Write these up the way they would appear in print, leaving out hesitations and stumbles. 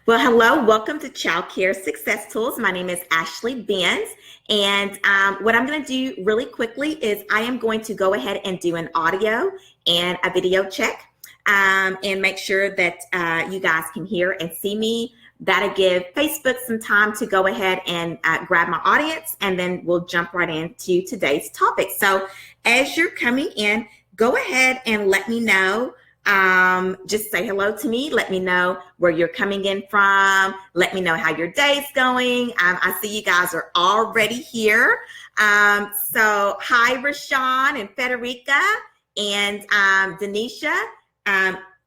Well, hello, welcome to Childcare Success Tools. My name is Ashley Benz, and what I'm going to do really quickly is I am going to go ahead and do an audio and a video check and make sure that you guys can hear and see me. That'll give Facebook some time to go ahead and grab my audience, and then we'll jump right into today's topic. So as you're coming in, go ahead and let me know. Just say hello to me. Let me know where you're coming in from. Let me know how your day's going. I see you guys are already here. So hi, Rashawn and Federica and Denisha.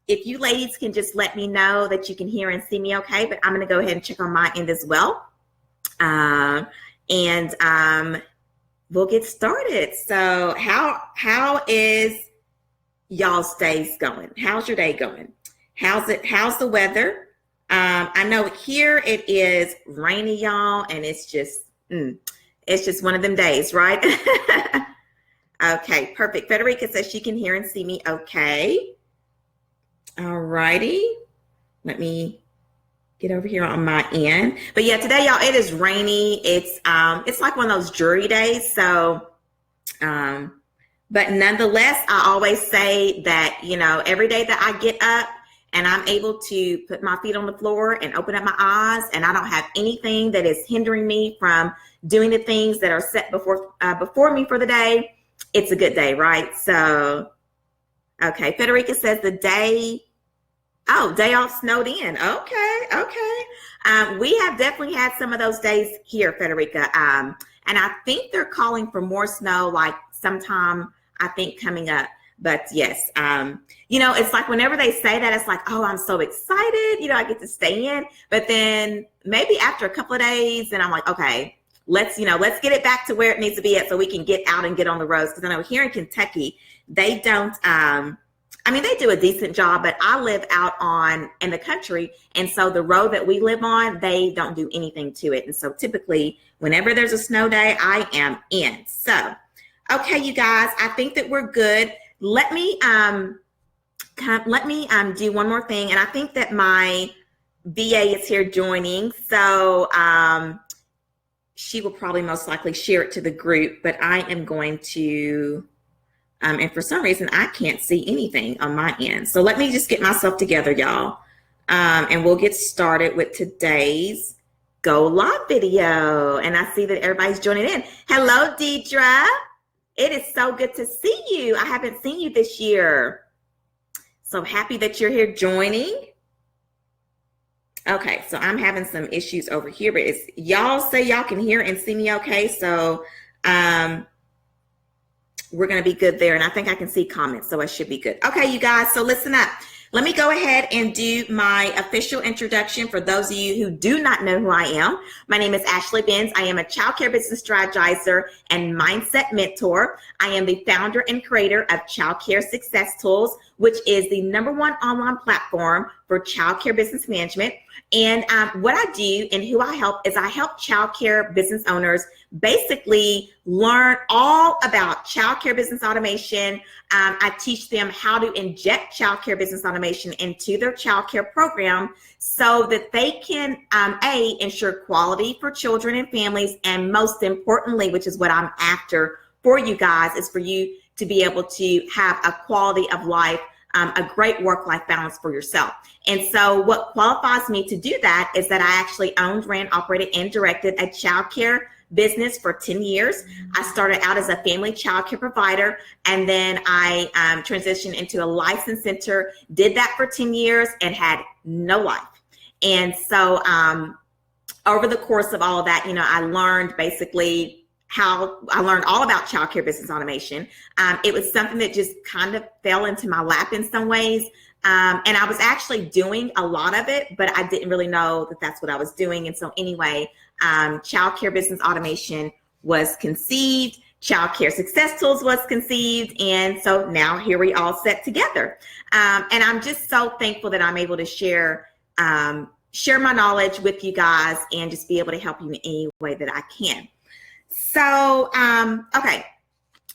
If you ladies can just let me know that you can hear and see me okay, but I'm going to go ahead and check on my end as well. We'll get started. So how is y'all's days going? How's your day going? How's the weather? I know here it is rainy, y'all, and it's just one of them days, right? Okay, perfect. Federica says she can hear and see me okay. All righty. Let me get over here on my end. But yeah, today, y'all, it is rainy. It's like one of those dreary days. So but nonetheless, I always say that, every day that I get up and I'm able to put my feet on the floor and open up my eyes, and I don't have anything that is hindering me from doing the things that are set before me for the day, it's a good day, right? So, okay. Federica says day off snowed in. Okay. We have definitely had some of those days here, Federica. And I think they're calling for more snow, like sometime, I think, coming up. But yes, it's like whenever they say that, it's like, oh, I'm so excited. I get to stay in. But then maybe after a couple of days, and I'm like, okay, let's get it back to where it needs to be at so we can get out and get on the roads. Because I know here in Kentucky, they don't, they do a decent job, but I live out in the country. And so the road that we live on, they don't do anything to it. And so typically whenever there's a snow day, I am in. So, okay, you guys, I think that we're good. Let me do one more thing. And I think that my VA is here joining. So she will probably most likely share it to the group, but I am going to, and for some reason, I can't see anything on my end. So let me just get myself together, y'all. And we'll get started with today's Go Live video. And I see that everybody's joining in. Hello, Deidre. It is so good to see you. I haven't seen you this year. So happy that you're here joining. Okay, so I'm having some issues over here, but y'all say y'all can hear and see me okay. So we're going to be good there. And I think I can see comments, so I should be good. Okay, you guys, so listen up. Let me go ahead and do my official introduction for those of you who do not know who I am. My name is Ashley Benz. I am a childcare business strategizer and mindset mentor. I am the founder and creator of Childcare Success Tools, which is the #1 online platform for childcare business management. And what I do and who I help is I help childcare business owners basically learn all about childcare business automation. I teach them how to inject childcare business automation into their childcare program so that they can, ensure quality for children and families. And most importantly, which is what I'm after for you guys, is for you to be able to have a quality of life, a great work-life balance for yourself. And so what qualifies me to do that is that I actually owned, ran, operated, and directed a childcare business for 10 years. I started out as a family childcare provider, and then I transitioned into a licensed center, did that for 10 years, and had no life. And so over the course of all of that, I learned basically I learned all about childcare business automation. It was something that just kind of fell into my lap in some ways. And I was actually doing a lot of it, but I didn't really know that that's what I was doing. And so anyway, childcare business automation was conceived. Childcare Success Tools was conceived. And so now here we all sit together. And I'm just so thankful that I'm able to share my knowledge with you guys and just be able to help you in any way that I can. So, okay,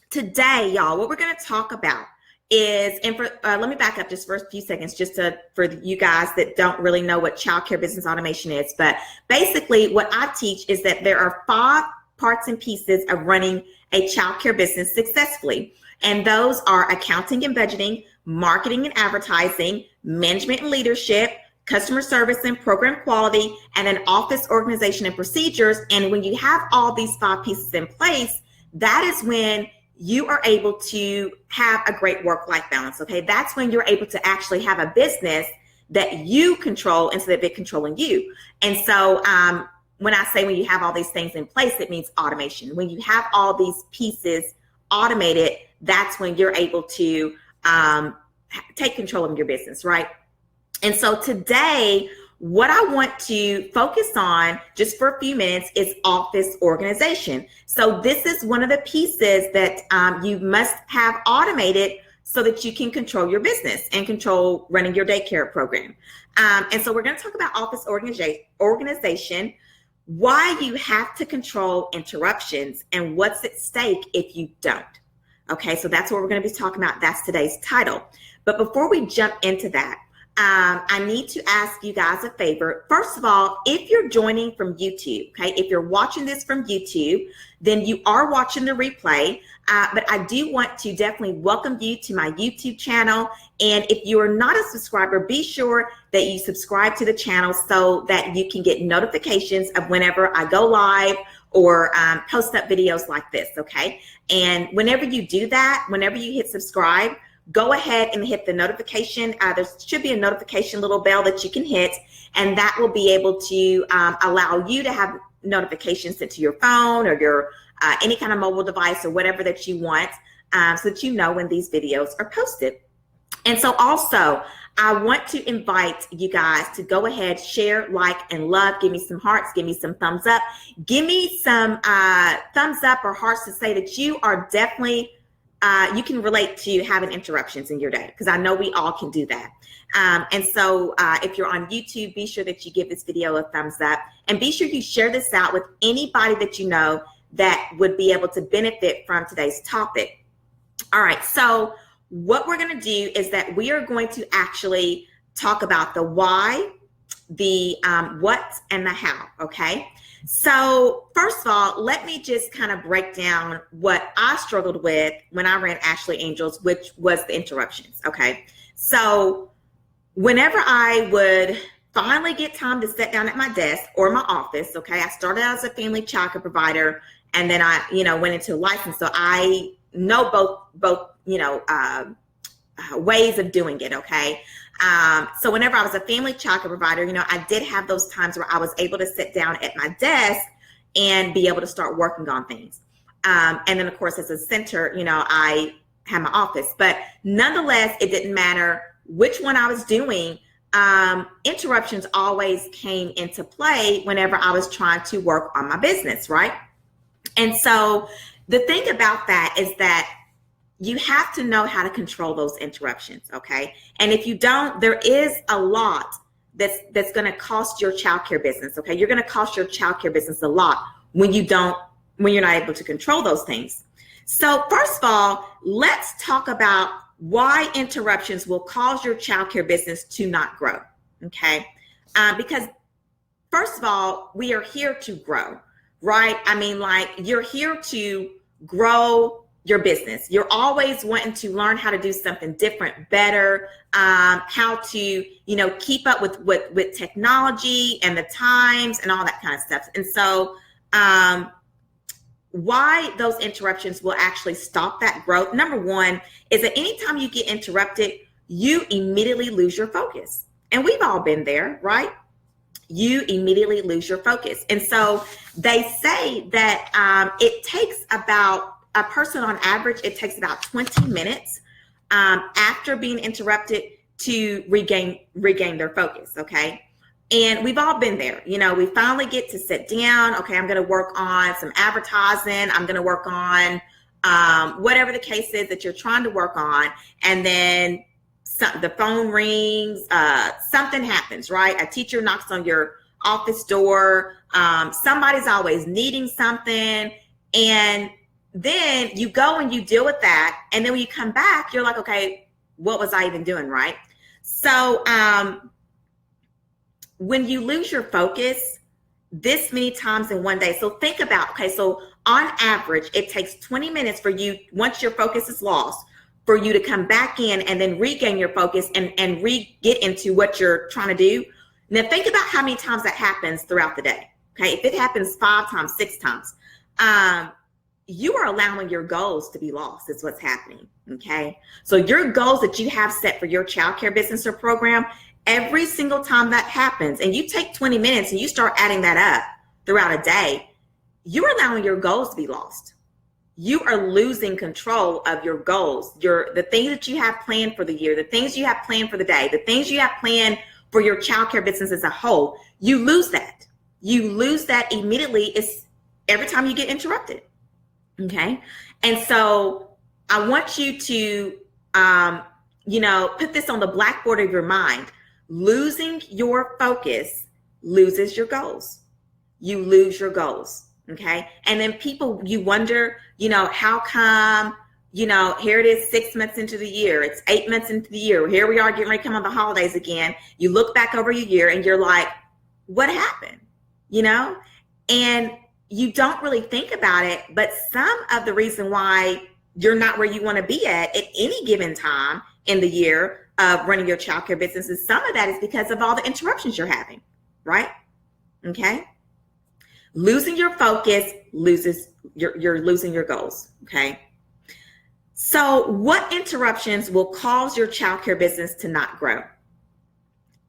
today, y'all, what we're going to talk about is, and for let me back up just for a few seconds, just for you guys that don't really know what childcare business automation is. But basically, what I teach is that there are 5 parts and pieces of running a childcare business successfully, and those are accounting and budgeting, marketing and advertising, management and leadership, customer service and program quality, and then office organization and procedures. And when you have all these 5 pieces in place, that is when you are able to have a great work-life balance, okay? That's when you're able to actually have a business that you control instead of it controlling you. And so when I say when you have all these things in place, it means automation. When you have all these pieces automated, that's when you're able to take control of your business, right? And so today, what I want to focus on just for a few minutes is office organization. So this is one of the pieces that you must have automated so that you can control your business and control running your daycare program. And so we're going to talk about office organization, why you have to control interruptions, and what's at stake if you don't. Okay, so that's what we're going to be talking about. That's today's title. But before we jump into that, I need to ask you guys a favor. First of all, if you're joining from YouTube, okay, if you're watching this from YouTube, then you are watching the replay. But I do want to definitely welcome you to my YouTube channel. And if you are not a subscriber, be sure that you subscribe to the channel so that you can get notifications of whenever I go live or post up videos like this, okay? And whenever you do that, whenever you hit subscribe, go ahead and hit the notification. There should be a notification little bell that you can hit, and that will be able to allow you to have notifications sent to your phone or your any kind of mobile device or whatever that you want, so that you know when these videos are posted. And so also, I want to invite you guys to go ahead, share, like, and love. Give me some hearts. Give me some thumbs up. Give me some thumbs up or hearts to say that you are definitely you can relate to having interruptions in your day, because I know we all can do that. And so if you're on YouTube, be sure that you give this video a thumbs up, and be sure you share this out with anybody that you know that would be able to benefit from today's topic. All right, so what we're going to do is that we are going to actually talk about the why, the what, and the how, okay? So first of all, let me just kind of break down what I struggled with when I ran Ashley Angels, which was the interruptions, okay? So whenever I would finally get time to sit down at my desk or my office, okay, I started out as a family childcare provider, and then I, went into a license. So I know both, ways of doing it, okay? So whenever I was a family childcare provider, I did have those times where I was able to sit down at my desk and be able to start working on things. And then, of course, as a center, I had my office. But nonetheless, it didn't matter which one I was doing. Interruptions always came into play whenever I was trying to work on my business, right? And so the thing about that is that you have to know how to control those interruptions, okay? And if you don't, there is a lot that's going to cost your childcare business, okay? You're going to cost your childcare business a lot when you're not able to control those things. So first of all, let's talk about why interruptions will cause your childcare business to not grow, okay? Because first of all, we are here to grow, right? I mean, like, you're here to grow your business. You're always wanting to learn how to do something different, better, how to, keep up with technology and the times and all that kind of stuff. And so why those interruptions will actually stop that growth, number one, is that anytime you get interrupted, you immediately lose your focus. And we've all been there, right? You immediately lose your focus. And so they say that it takes about a person on average, it takes about 20 minutes after being interrupted to regain their focus, okay? And we've all been there. We finally get to sit down. Okay, I'm going to work on some advertising. I'm going to work on whatever the case is that you're trying to work on. And then the phone rings, something happens, right? A teacher knocks on your office door. Somebody's always needing something. And then you go and you deal with that. And then when you come back, you're like, okay, what was I even doing, right? So when you lose your focus this many times in one day, so think about, okay, so on average, it takes 20 minutes for you, once your focus is lost, for you to come back in and then regain your focus and get into what you're trying to do. Now think about how many times that happens throughout the day. Okay, if it happens 5 times, 6 times, you are allowing your goals to be lost is what's happening. Okay, so your goals that you have set for your childcare business or program, every single time that happens, and you take 20 minutes and you start adding that up throughout a day, you're allowing your goals to be lost. You are losing control of your goals, the things that you have planned for the year, the things you have planned for the day, the things you have planned for your childcare business as a whole. You lose that. You lose that immediately. It's every time you get interrupted. Okay. And so I want you to, put this on the blackboard of your mind. Losing your focus loses your goals. You lose your goals. Okay. And then people, you wonder, how come, here it is 6 months into the year. It's 8 months into the year. Here we are getting ready to come on the holidays again. You look back over your year and you're like, what happened? And you don't really think about it. But some of the reason why you're not where you want to be at any given time in the year of running your childcare business is some of that is because of all the interruptions you're having, right? Okay. Losing your focus you're losing your goals. Okay. So what interruptions will cause your childcare business to not grow?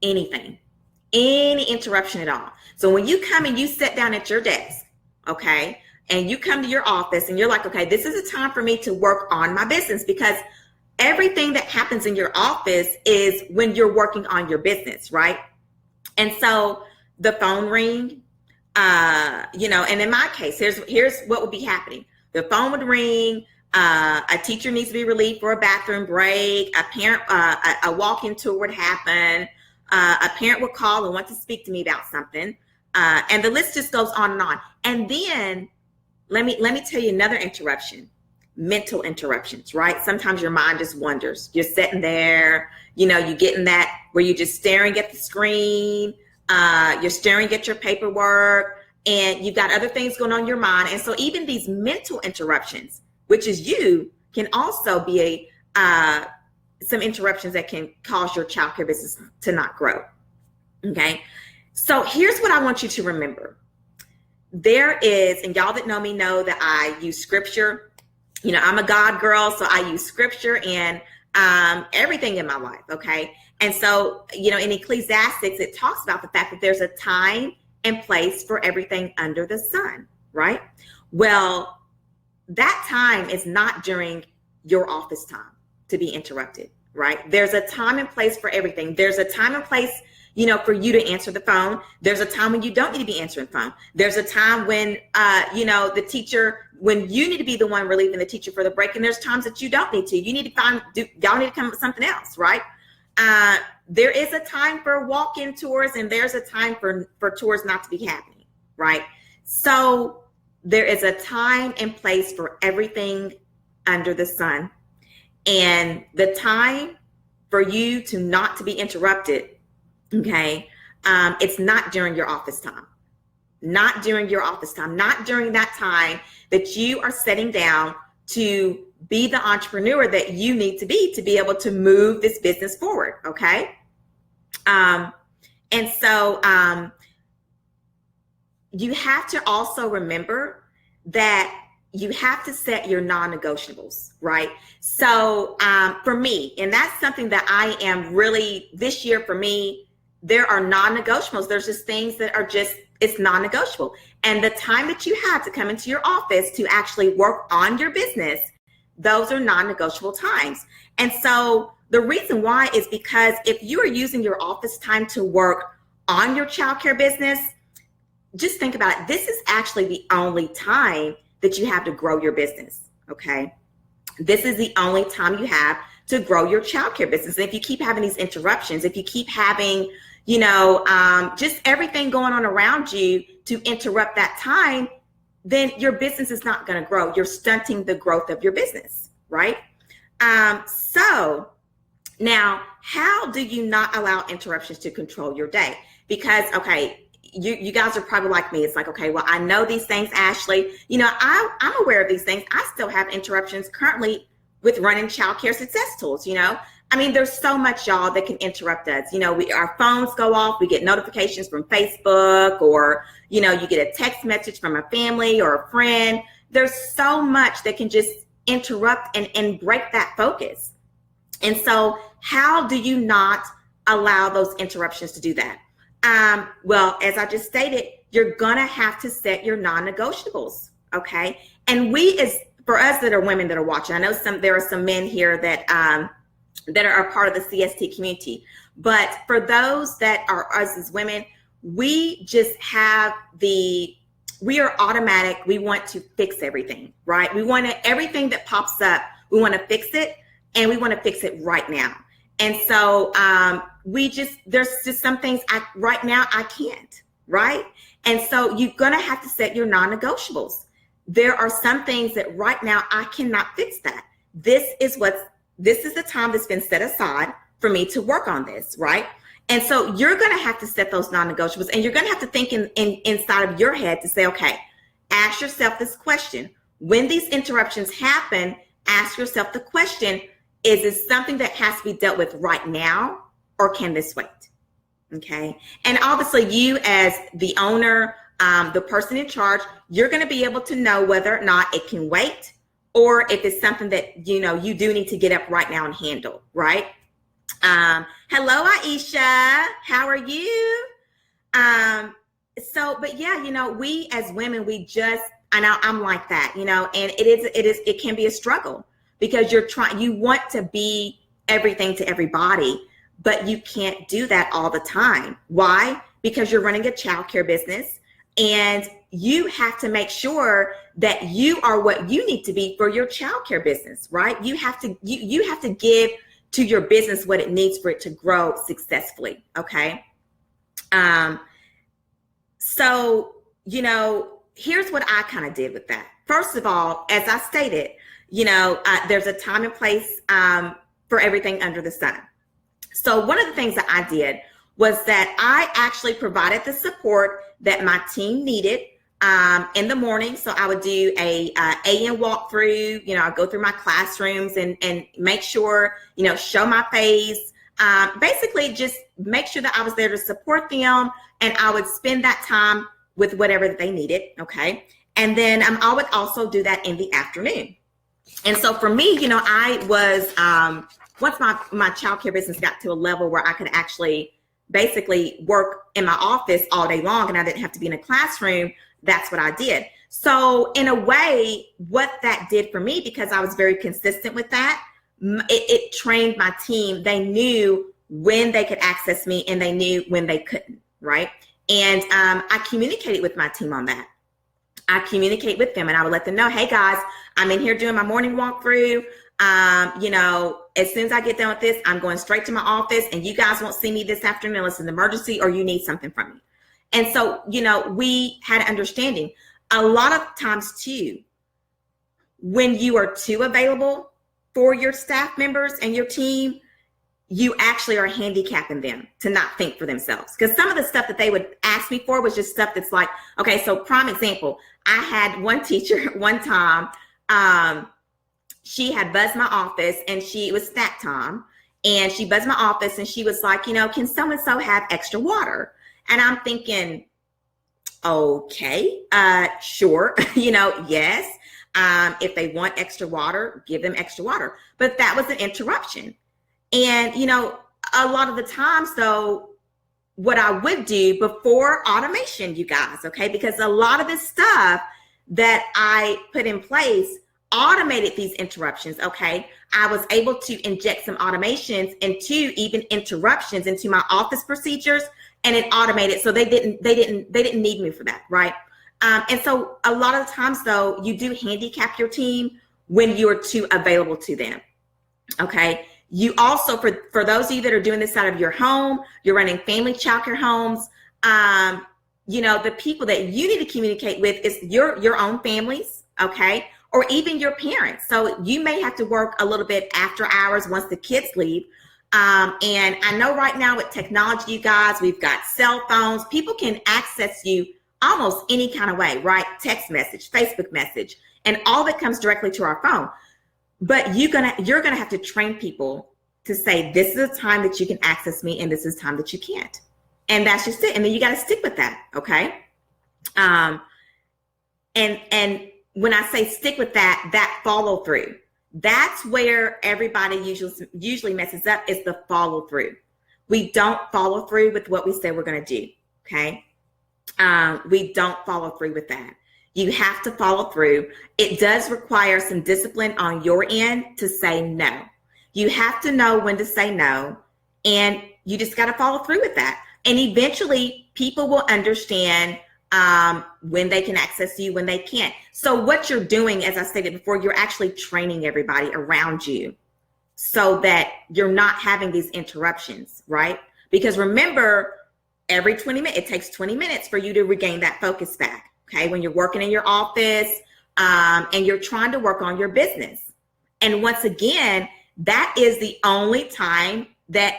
Anything, any interruption at all. So when you come and you sit down at your desk, okay, and you come to your office and you're like, okay, this is a time for me to work on my business, because everything that happens in your office is when you're working on your business, right? And so the phone ring, and in my case, here's what would be happening. The phone would ring. A teacher needs to be relieved for a bathroom break. A parent, a walk-in tour would happen. A parent would call and want to speak to me about something. And the list just goes on and on. And then let me tell you another interruption. Mental interruptions, right? Sometimes your mind just wanders. You're sitting there, you get in that where you're just staring at the screen. You're staring at your paperwork, and you've got other things going on in your mind. And so even these mental interruptions, which is can also be some interruptions that can cause your childcare business to not grow. Okay. So here's what I want you to remember. There is, and y'all that know me know that I use scripture. I'm a God girl, so I use scripture and everything in my life. Okay. And so, in Ecclesiastics, it talks about the fact that there's a time and place for everything under the sun, right? Well, that time is not during your office time to be interrupted, right? There's a time and place for everything. There's a time and place, for you to answer the phone. There's a time when you don't need to be answering the phone. There's a time when, the teacher, when you need to be the one relieving the teacher for the break. And there's times that you don't need to. You need to y'all need to come up with something else, right? There is a time for walk-in tours, and there's a time for tours not to be happening, right? So there is a time and place for everything under the sun. And the time for you to not to be interrupted, okay, it's not during your office time. Not during your office time. Not during that time that you are sitting down to be the entrepreneur that you need to be able to move this business forward, okay? And so you have to also remember that you have to set your non-negotiables, right? So for me, and that's something that I am really, this year for me, there are non-negotiables. There's just things that are just, it's non-negotiable. And the time that you have to come into your office to actually work on your business, those are non-negotiable times. And so the reason why is because if you are using your office time to work on your childcare business, just think about it. This is actually the only time that you have to grow your business, okay? This is the only time you have to grow your childcare business. And if you keep having these interruptions, if you keep having, just everything going on around you to interrupt that time, then your business is not going to grow. You're stunting the growth of your business, right? So Now, how do you not allow interruptions to control your day? Because, okay, you guys are probably like me. It's like, okay, well, I know these things, Ashley. I'm aware of these things. I still have interruptions currently with running childcare success tools. I mean, there's so much, y'all, that can interrupt us. Our phones go off. We get notifications from Facebook, or, you get a text message from a family or a friend. There's so much that can just interrupt and break that focus. And so how do you not allow those interruptions to do that? Well, as I just stated, you're going to have to set your non-negotiables. Okay. And for us that are women that are watching, I know there are some men here that are a part of the CST community, but for those that are us as women, we are automatic. We want to fix everything, right? We want everything that pops up, we want to fix it, and we want to fix it right now. And so there's just some things right now I can't, right? And so you're going to have to set your non-negotiables. There are some things that right now I cannot fix that. This is the time that's been set aside for me to work on this, right? And so you're going to have to set those non-negotiables, and you're going to have to think inside of your head to say, okay, ask yourself this question. When these interruptions happen, ask yourself the question, is this something that has to be dealt with right now, or can this wait? Okay. And obviously you as the owner, the person in charge, you're going to be able to know whether or not it can wait, or if it's something that, you do need to get up right now and handle, right? Hello, Aisha. How are you? But yeah, we as women, I know I'm like that, and it can be a struggle, because you want to be everything to everybody, but you can't do that all the time. Why? Because you're running a childcare business, and you have to make sure that you are what you need to be for your childcare business, right? You have to give to your business what it needs for it to grow successfully. Okay. So, here's what I kind of did with that. First of all, as I stated, there's a time and place for everything under the sun. So one of the things that I did was that I actually provided the support that my team needed in the morning. So I would do a AM walkthrough. I'd go through my classrooms and make sure, show my face, basically just make sure that I was there to support them, and I would spend that time with whatever that they needed. Okay. And then I would also do that in the afternoon. And so for me, I was, once my childcare business got to a level where I could actually basically work in my office all day long and I didn't have to be in a classroom, that's what I did. So in a way, what that did for me, because I was very consistent with that, it trained my team. They knew when they could access me and they knew when they couldn't, right? And I communicated with my team on that. I communicate with them and I would let them know, hey guys, I'm in here doing my morning walkthrough. As soon as I get done with this, I'm going straight to my office, and you guys won't see me this afternoon unless it's an emergency or you need something from me. And so, we had understanding. A lot of times too, when you are too available for your staff members and your team, you actually are handicapping them to not think for themselves. Because some of the stuff that they would ask me for was just stuff that's like, okay, so prime example, I had one teacher one time, she had buzzed my office, and it was snack time, and she buzzed my office and she was like, can so-and-so have extra water? And I'm thinking, okay, sure, yes. If they want extra water, give them extra water. But that was an interruption. And, a lot of the times though, what I would do before automation, you guys, okay, because a lot of this stuff that I put in place automated these interruptions. Okay. I was able to inject some automations into even interruptions into my office procedures, and it automated. So they didn't need me for that. Right. And so a lot of the times though, you do handicap your team when you're too available to them. Okay. You also, for those of you that are doing this out of your home, you're running family childcare homes. The people that you need to communicate with is your own families. Okay. Or even your parents. So you may have to work a little bit after hours once the kids leave. And I know right now with technology, you guys, we've got cell phones. People can access you almost any kind of way, right? Text message, Facebook message, and all of it comes directly to our phone. But you're gonna have to train people to say, this is a time that you can access me and this is time that you can't. And that's just it. And then you got to stick with that. Okay. And when I say stick with that, that follow through, that's where everybody usually messes up, is the follow through. We don't follow through with what we say we're going to do. Okay. We don't follow through with that. You have to follow through. It does require some discipline on your end to say no. You have to know when to say no, and you just got to follow through with that. And eventually people will understand when they can access you, when they can't. So what you're doing, as I stated before, you're actually training everybody around you so that you're not having these interruptions, right? Because remember, every 20 minutes, it takes 20 minutes for you to regain that focus back. Okay, when you're working in your office and you're trying to work on your business. And once again, that is the only time that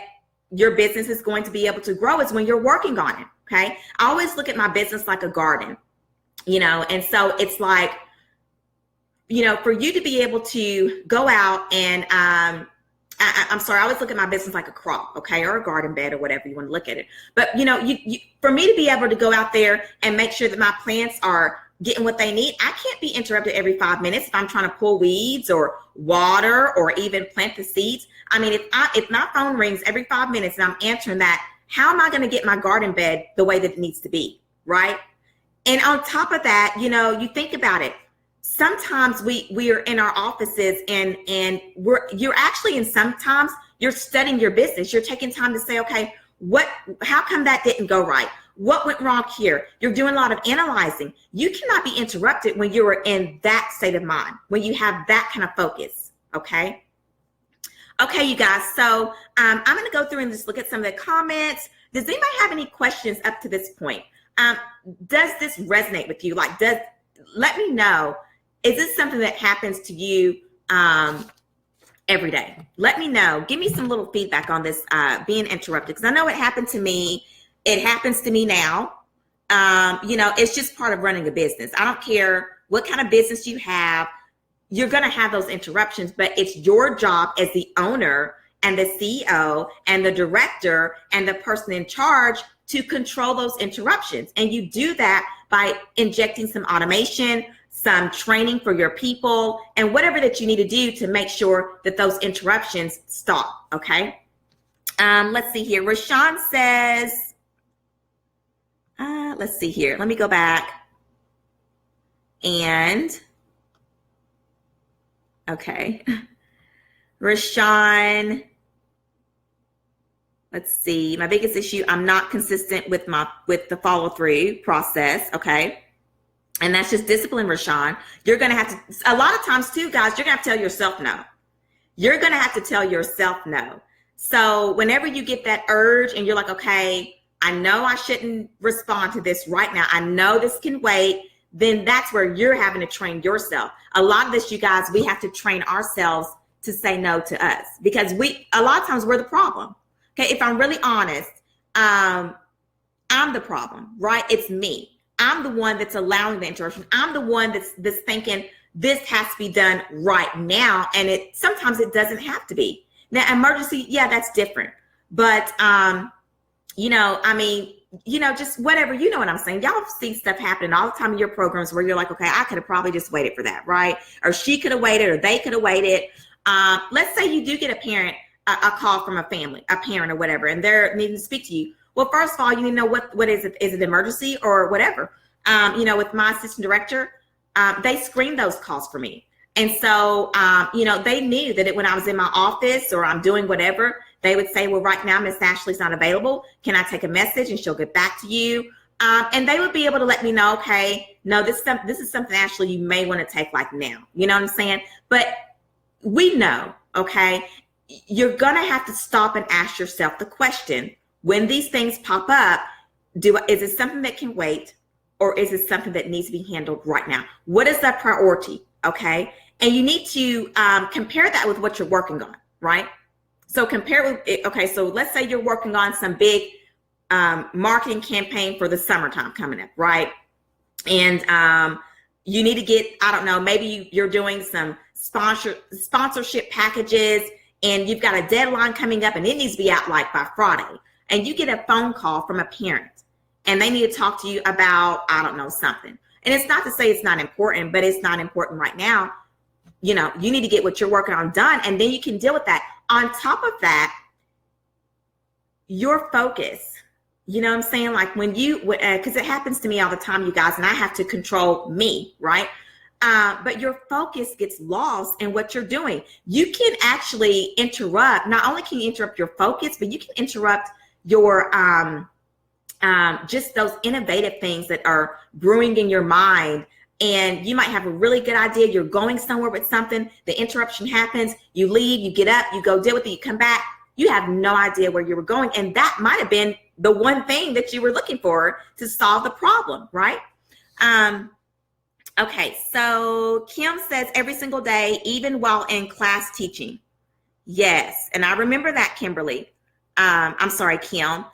your business is going to be able to grow, is when you're working on it. Okay, I always look at my business like a garden, and so it's like, for you to be able to go out and I'm sorry, I always look at my business like a crop, okay, or a garden bed, or whatever you want to look at it. But for me to be able to go out there and make sure that my plants are getting what they need, I can't be interrupted every 5 minutes if I'm trying to pull weeds or water or even plant the seeds. I mean, if my phone rings every 5 minutes and I'm answering that, how am I going to get my garden bed the way that it needs to be, right? And on top of that, you think about it. Sometimes we are in our offices and you're actually, and sometimes you're studying your business. You're taking time to say, okay, how come that didn't go right? What went wrong here? You're doing a lot of analyzing. You cannot be interrupted when you are in that state of mind, when you have that kind of focus. Okay. Okay, you guys. So I'm going to go through and just look at some of the comments. Does anybody have any questions up to this point? Does this resonate with you? Let me know. Is this something that happens to you every day? Let me know. Give me some little feedback on this being interrupted, because I know it happened to me. It happens to me now. It's just part of running a business. I don't care what kind of business you have. You're going to have those interruptions, but it's your job as the owner and the CEO and the director and the person in charge to control those interruptions. And you do that by injecting some automation, some training for your people, and whatever that you need to do to make sure that those interruptions stop. Okay. Let's see here. Rashawn says, let's see here. Let me go back. And, okay. Rashawn, let's see. My biggest issue, I'm not consistent with the follow through process. Okay. And that's just discipline, Rashawn. You're going to have to, a lot of times too, guys, you're going to have to tell yourself no. You're going to have to tell yourself no. So whenever you get that urge and you're like, okay, I know I shouldn't respond to this right now, I know this can wait, then that's where you're having to train yourself. A lot of this, you guys, we have to train ourselves to say no to us, because a lot of times we're the problem. Okay. If I'm really honest, I'm the problem, right? It's me. I'm the one that's allowing the interruption. I'm the one that's thinking this has to be done right now. And sometimes it doesn't have to be. Now, emergency, yeah, that's different. But, just whatever, you know what I'm saying? Y'all see stuff happening all the time in your programs where you're like, okay, I could have probably just waited for that, right? Or she could have waited, or they could have waited. Let's say you do get a call from a parent or whatever, and they're needing to speak to you. Well, first of all, you need to know what is it? Is it emergency or whatever? With my assistant director, they screened those calls for me. And so, they knew that when I was in my office or I'm doing whatever, they would say, well, right now, Miss Ashley's not available. Can I take a message and she'll get back to you? And they would be able to let me know, okay, no, this is something, Ashley, you may want to take like now. You know what I'm saying? But we know, okay, you're going to have to stop and ask yourself the question, when these things pop up, is it something that can wait, or is it something that needs to be handled right now? What is that priority? Okay. And you need to compare that with what you're working on, right? So compare with it. Okay, so let's say you're working on some big marketing campaign for the summertime coming up, right? And you need to get, I don't know, maybe you're doing some sponsorship packages, and you've got a deadline coming up, and it needs to be out like by Friday. And you get a phone call from a parent, and they need to talk to you about, I don't know, something. And it's not to say it's not important, but it's not important right now. You know, you need to get what you're working on done, and then you can deal with that. On top of that, your focus, you know what I'm saying? Like when you, because it happens to me all the time, you guys, and I have to control me, right? But your focus gets lost in what you're doing. You can actually interrupt, not only can you interrupt your focus, but you can interrupt your, just those innovative things that are brewing in your mind. And you might have a really good idea. You're going somewhere with something. The interruption happens. You leave, you get up, you go deal with it, you come back. You have no idea where you were going. And that might have been the one thing that you were looking for to solve the problem, right? Okay, so Kim says every single day, even while in class teaching. Yes, and I remember that, Kimberly. I'm sorry, Kim.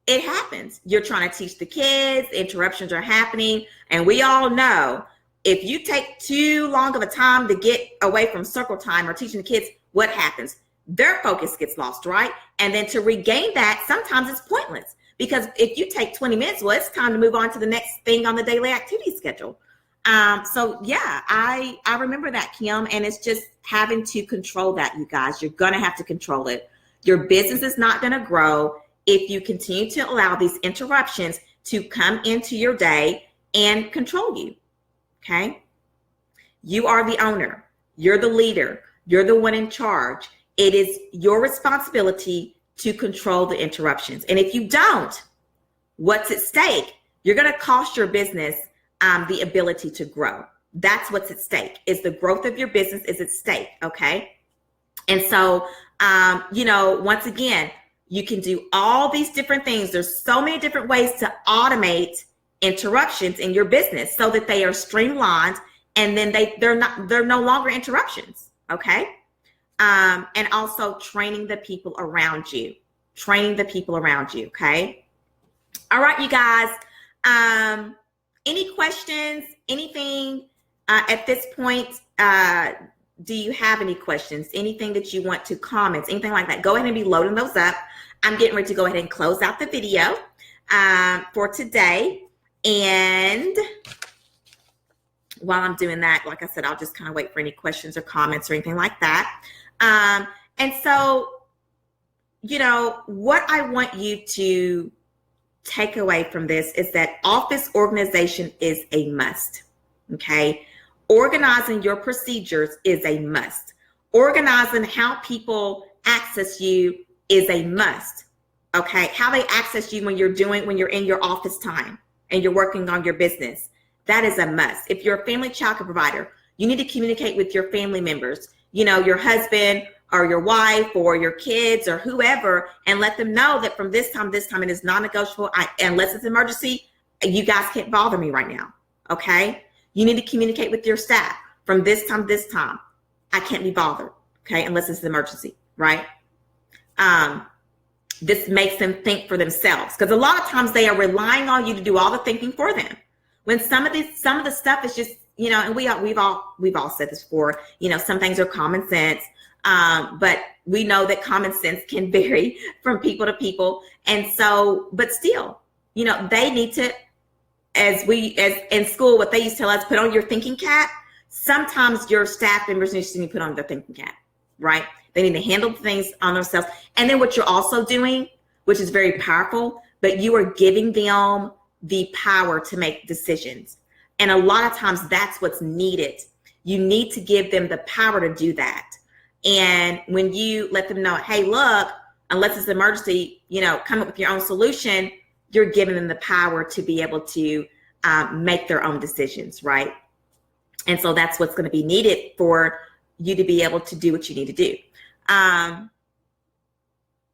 It happens. You're trying to teach the kids, interruptions are happening, and we all know if you take too long of a time to get away from circle time or teaching the kids, what happens? Their focus gets lost, right? And then to regain that, sometimes it's pointless, because if you take 20 minutes, well, it's time to move on to the next thing on the daily activity schedule. So yeah, I remember that, Kim, and it's just having to control that, you guys. You're going to have to control it. Your business is not going to grow if you continue to allow these interruptions to come into your day and control you, okay? You are the owner. You're the leader. You're the one in charge. It is your responsibility to control the interruptions. And if you don't, what's at stake? You're going to cost your business the ability to grow. That's what's at stake, is the growth of your business is at stake, okay? And so, you know, once again, you can do all these different things. There's so many different ways to automate interruptions in your business so that they are streamlined, and then they're no longer interruptions, okay? And also training the people around you, okay? All right, you guys. Any questions, anything at this point? Do you have any questions, anything that you want to comment, anything like that? Go ahead and be loading those up. I'm getting ready to go ahead and close out the video for today. And while I'm doing that, like I said, I'll just kind of wait for any questions or comments or anything like that. And so, you know, what I want you to take away from this is that office organization is a must, okay? Organizing your procedures is a must. Organizing how people access you is a must, okay? How they access you when you're in your office time and you're working on your business, that is a must. If you're a family childcare provider, you need to communicate with your family members, you know, your husband or your wife or your kids or whoever, and let them know that from this time, it is non-negotiable. Unless it's an emergency, you guys can't bother me right now, okay? You need to communicate with your staff from this time, I can't be bothered, okay? Unless it's an emergency, right? This makes them think for themselves, because a lot of times they are relying on you to do all the thinking for them. When some of the stuff is just, you know, and we've all said this before, you know, some things are common sense, but we know that common sense can vary from people to people. And so, but still, you know, they need to, as in school, what they used to tell us, put on your thinking cap. Sometimes your staff members need to put on their thinking cap, right? They need to handle things on themselves. And then what you're also doing, which is very powerful, but you are giving them the power to make decisions. And a lot of times that's what's needed. You need to give them the power to do that. And when you let them know, hey, look, unless it's an emergency, you know, come up with your own solution, you're giving them the power to be able to make their own decisions, right? And so that's what's going to be needed for you to be able to do what you need to do.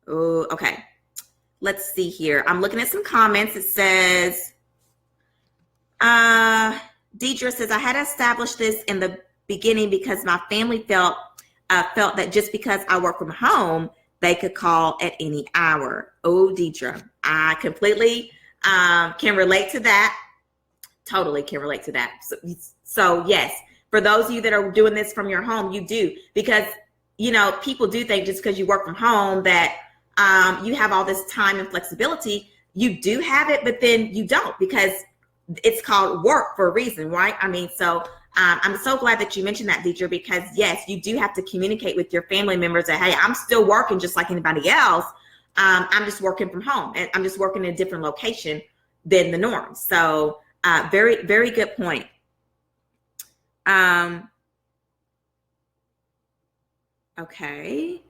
Okay. Let's see here. I'm looking at some comments. It says, Deidre says, I had to establish this in the beginning because my family felt felt that just because I work from home, they could call at any hour. Oh, Deidre, I completely can relate to that. Totally can relate to that. So yes, for those of you that are doing this from your home, you do, because, you know, people do think just because you work from home that you have all this time and flexibility. You do have it, but then you don't, because it's called work for a reason, right? I mean, so I'm so glad that you mentioned that, Deidre, because yes, you do have to communicate with your family members that, hey, I'm still working just like anybody else. I'm just working from home, and I'm just working in a different location than the norm. So very, very good point. Okay.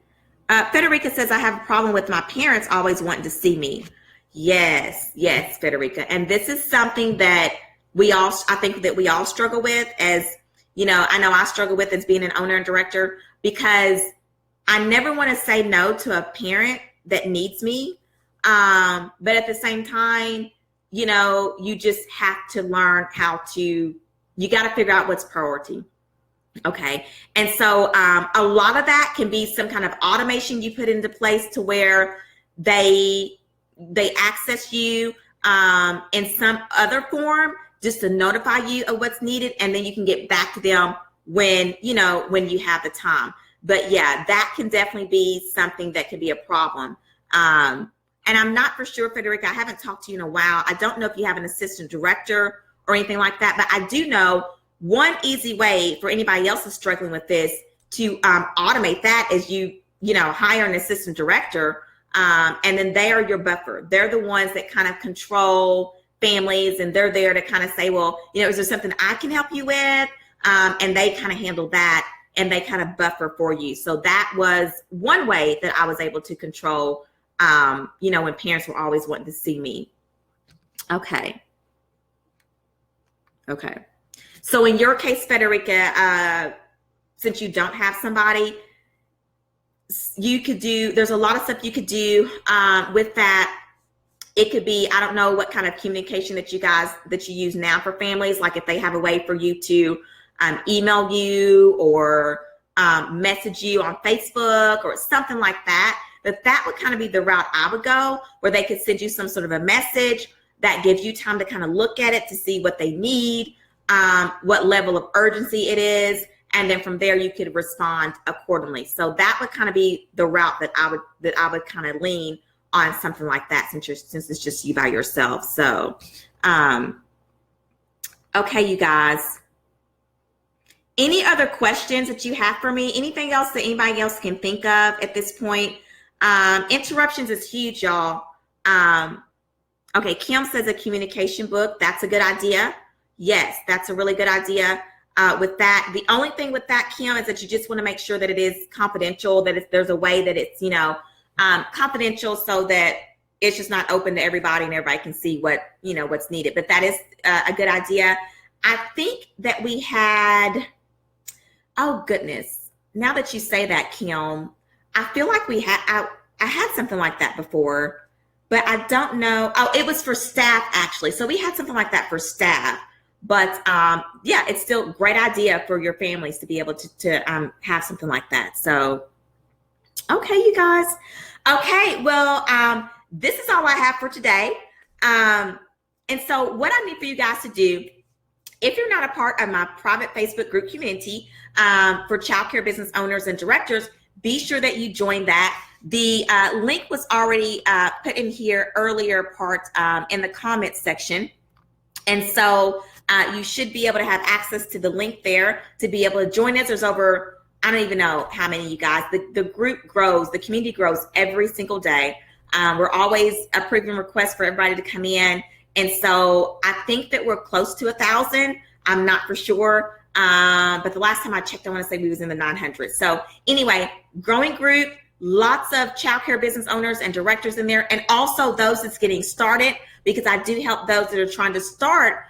Federica says, I have a problem with my parents always wanting to see me. Yes, yes, Federica. And this is something that I think that we all struggle with, as, you know I struggle with as being an owner and director, because I never want to say no to a parent that needs me. But at the same time, you know, you just have to learn you got to figure out what's priority. Okay. And so a lot of that can be some kind of automation you put into place to where they access you in some other form, just to notify you of what's needed. And then you can get back to them when you have the time. But yeah, that can definitely be something that can be a problem. And I'm not for sure, Federica, I haven't talked to you in a while. I don't know if you have an assistant director or anything like that, but I do know one easy way for anybody else who's struggling with this to automate that is you hire an assistant director, and then they are your buffer. They're the ones that kind of control families, and they're there to kind of say, well, is there something I can help you with? And they kind of handle that, and they kind of buffer for you. So that was one way that I was able to control, when parents were always wanting to see me. Okay. So in your case, Federica, since you don't have somebody, there's a lot of stuff you could do with that. It could be, I don't know what kind of communication that you use now for families, like if they have a way for you to email you or message you on Facebook or something like that. But that would kind of be the route I would go, where they could send you some sort of a message that gives you time to kind of look at it to see what they need, what level of urgency it is, and then from there you could respond accordingly. So that would kind of be the route that I would kind of lean on, something like that, since it's just you by yourself. So, okay, you guys. Any other questions that you have for me? Anything else that anybody else can think of at this point? Interruptions is huge, y'all. Okay, Kim says a communication book. That's a good idea. Yes, that's a really good idea. With that, the only thing with that, Kim, is that you just want to make sure that it is confidential, that there's a way that it's, confidential, so that it's just not open to everybody and everybody can see what's needed. But that is a good idea. I think that we had, oh goodness, now that you say that, Kim, I feel like I had something like that before, but I don't know. Oh, it was for staff, actually. So we had something like that for staff. But yeah, it's still a great idea for your families to be able to have something like that. So, okay, you guys. Okay, well, this is all I have for today. And so what I need for you guys to do, if you're not a part of my private Facebook group community for childcare business owners and directors, be sure that you join that. The link was already put in here earlier part in the comments section. And so you should be able to have access to the link there to be able to join us. There's over, I don't even know how many of you guys. The group grows, the community grows every single day. We're always approving requests for everybody to come in. And so I think that we're close to 1,000. I'm not for sure. But the last time I checked, I want to say we was in the 900s. So anyway, growing group, lots of childcare business owners and directors in there, and also those that's getting started, because I do help those that are trying to start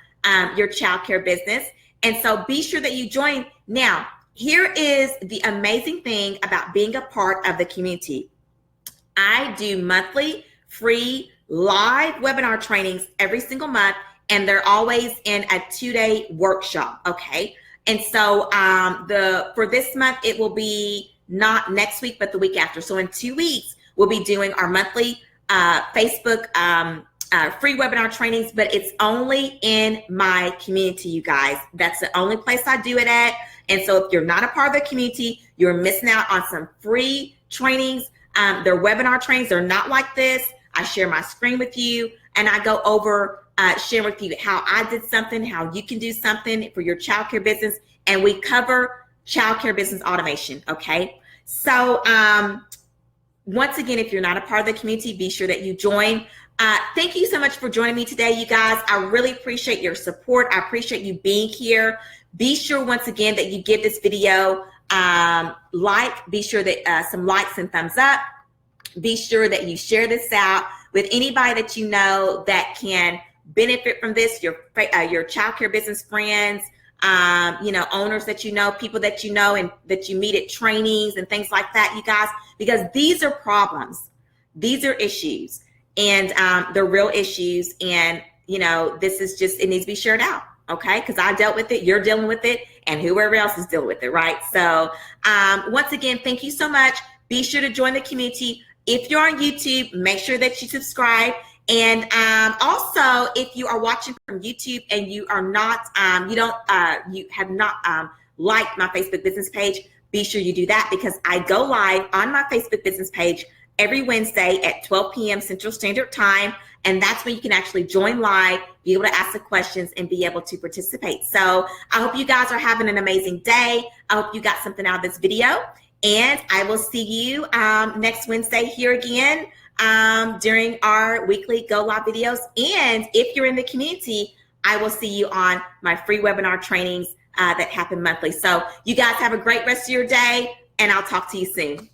your childcare business. And so be sure that you join. Now, here is the amazing thing about being a part of the community. I do monthly free live webinar trainings every single month, and they're always in a 2-day workshop. Okay. And so for this month, it will be not next week, but the week after. So in 2 weeks, we'll be doing our monthly Facebook free webinar trainings, but it's only in my community, you guys. That's the only place I do it at. And so if you're not a part of the community, you're missing out on some free trainings. They're webinar trainings. They're not like this. I share my screen with you and I go over share with you how I did something, how you can do something for your childcare business. And we cover childcare business automation. Okay. So once again, if you're not a part of the community, be sure that you join. Thank you so much for joining me today, you guys. I really appreciate your support. I appreciate you being here. Be sure once again that you give this video be sure that some likes and thumbs up. Be sure that you share this out with anybody that you know that can benefit from this, your childcare business friends, owners that you know, people that you know and that you meet at trainings and things like that, you guys, because these are problems. These are issues. And they're real issues. And, this is just, it needs to be shared out. Okay. Because I dealt with it. You're dealing with it. And whoever else is dealing with it. Right. So once again, thank you so much. Be sure to join the community. If you're on YouTube, make sure that you subscribe. And also, if you are watching from YouTube and you are not, you have not liked my Facebook business page, be sure you do that because I go live on my Facebook business page every Wednesday at 12 p.m. Central Standard Time. And that's when you can actually join live, be able to ask the questions and be able to participate. So I hope you guys are having an amazing day. I hope you got something out of this video. And I will see you next Wednesday here again during our weekly Go Live videos. And if you're in the community, I will see you on my free webinar trainings that happen monthly. So you guys have a great rest of your day and I'll talk to you soon.